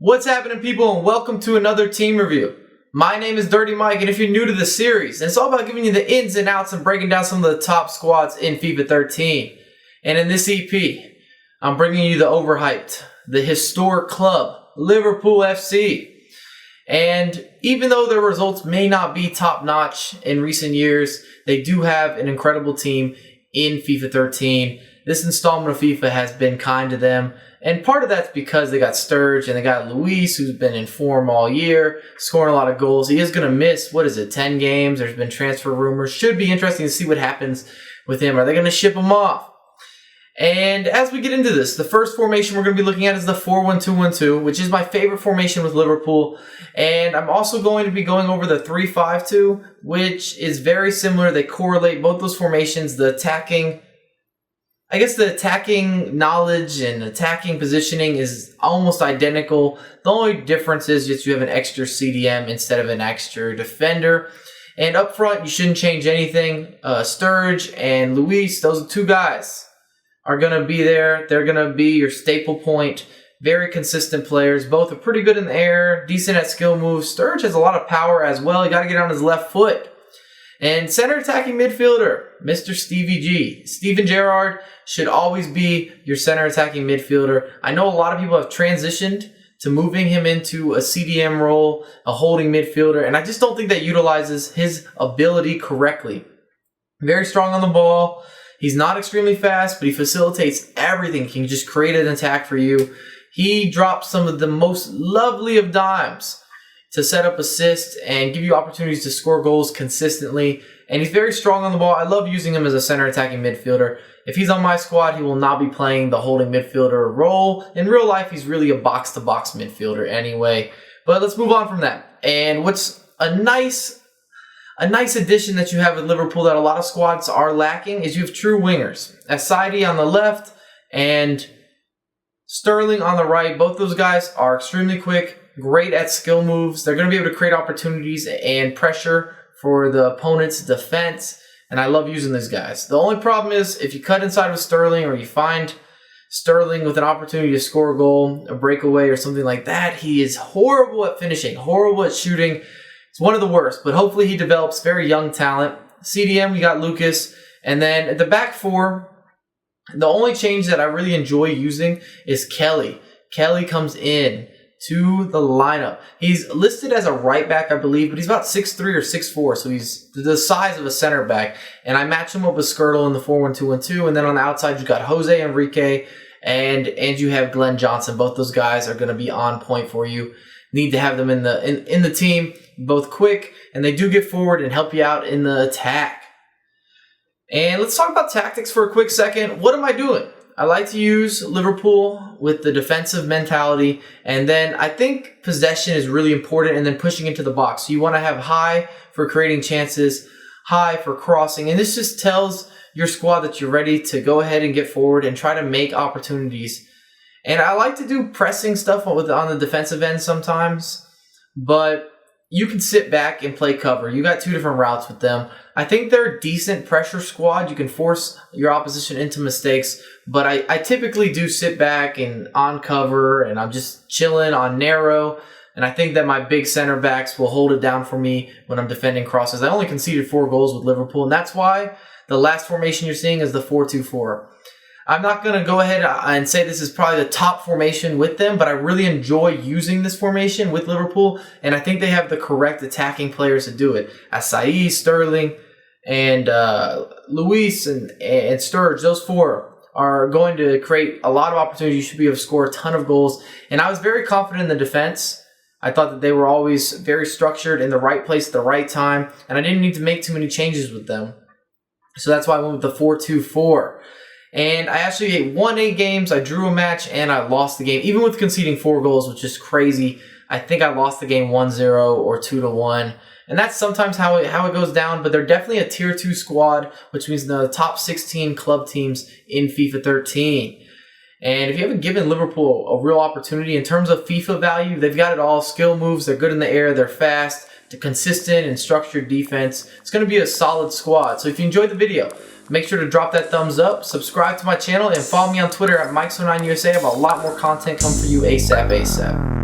What's happening, people, and welcome to another team review. My name is Dirty Mike, and if you're new to the series, it's all about giving you the ins and outs and breaking down some of the top squads in FIFA 13. And in this EP, I'm bringing you the overhyped, the historic club, Liverpool FC. And even though their results may not be top-notch in recent years, they do have an incredible team in FIFA 13. This installment of FIFA has been kind to them. And part of that's because they got Sturridge and they got Luis, who's been in form all year, scoring a lot of goals. He is going to miss, 10 games? There's been transfer rumors. Should be interesting to see what happens with him. Are they going to ship him off? And as we get into this, the first formation we're going to be looking at is the 4-1-2-1-2, which is my favorite formation with Liverpool. And I'm also going to be going over the 3-5-2, which is very similar. They correlate both those formations. The attacking knowledge and attacking positioning is almost identical. The only difference is just you have an extra CDM instead of an extra defender. And up front, you shouldn't change anything. Sturridge and Luis, those two guys are going to be there. They're going to be your staple point. Very consistent players. Both are pretty good in the air, decent at skill moves. Sturridge has a lot of power as well. You got to get on his left foot. And center attacking midfielder, Mr. Stevie G. Steven Gerrard should always be your center attacking midfielder. I know a lot of people have transitioned to moving him into a CDM role, a holding midfielder, and I just don't think that utilizes his ability correctly. Very strong on the ball. He's not extremely fast, but he facilitates everything. He can just create an attack for you. He drops some of the most lovely of dimes to set up assists and give you opportunities to score goals consistently. And he's very strong on the ball. I love using him as a center attacking midfielder. If he's on my squad, he will not be playing the holding midfielder role. In real life, he's really a box-to-box midfielder anyway. But let's move on from that. And what's a nice addition that you have with Liverpool that a lot of squads are lacking is you have true wingers. Asidi on the left and Sterling on the right. Both those guys are extremely quick, great at skill moves. They're going to be able to create opportunities and pressure for the opponent's defense. And I love using these guys. The only problem is if you cut inside with Sterling or you find Sterling with an opportunity to score a goal, a breakaway or something like that, he is horrible at finishing, horrible at shooting. It's one of the worst, but hopefully he develops very young talent. CDM, we got Lucas. And then at the back four, the only change that I really enjoy using is Kelly. Kelly comes in to the lineup. He's listed as a right back, I believe, but he's about 6'3 or 6'4, so he's the size of a center back. And I match him up with Skirtle in the 4-1-2-1-2, and then on the outside you've got Jose Enrique and you have Glenn Johnson. Both those guys are going to be on point for you. Need to have them in the team, both quick, and they do get forward and help you out in the attack. And let's talk about tactics for a quick second. What am I doing? I like to use Liverpool with the defensive mentality, and then I think possession is really important, and then pushing into the box. So you want to have high for creating chances, high for crossing, and this just tells your squad that you're ready to go ahead and get forward and try to make opportunities. And I like to do pressing stuff on the defensive end sometimes, but you can sit back and play cover. You got two different routes with them. I think they're a decent pressure squad. You can force your opposition into mistakes, but I typically do sit back and on cover, and I'm just chilling on narrow, and I think that my big center backs will hold it down for me when I'm defending crosses. I only conceded 4 goals with Liverpool, and that's why the last formation you're seeing is the 4-2-4. I'm not going to go ahead and say this is probably the top formation with them, but I really enjoy using this formation with Liverpool, and I think they have the correct attacking players to do it. Asai, Sterling, and Luis and Sturridge, those 4 are going to create a lot of opportunities. You should be able to score a ton of goals, and I was very confident in the defense. I thought that they were always very structured in the right place at the right time, and I didn't need to make too many changes with them. So that's why I went with the 4-2-4. And I actually won 8 games, I drew a match, and I lost the game. Even with conceding 4 goals, which is crazy, I think I lost the game 1-0 or 2-1. And that's sometimes how it goes down, but they're definitely a Tier 2 squad, which means the top 16 club teams in FIFA 13. And if you haven't given Liverpool a real opportunity in terms of FIFA value, they've got it all. Skill moves, they're good in the air, they're fast, consistent and structured defense. It's going to be a solid squad. So if you enjoyed the video, make sure to drop that thumbs up, subscribe to my channel, and follow me on Twitter at Mike09USA. I have a lot more content coming for you ASAP.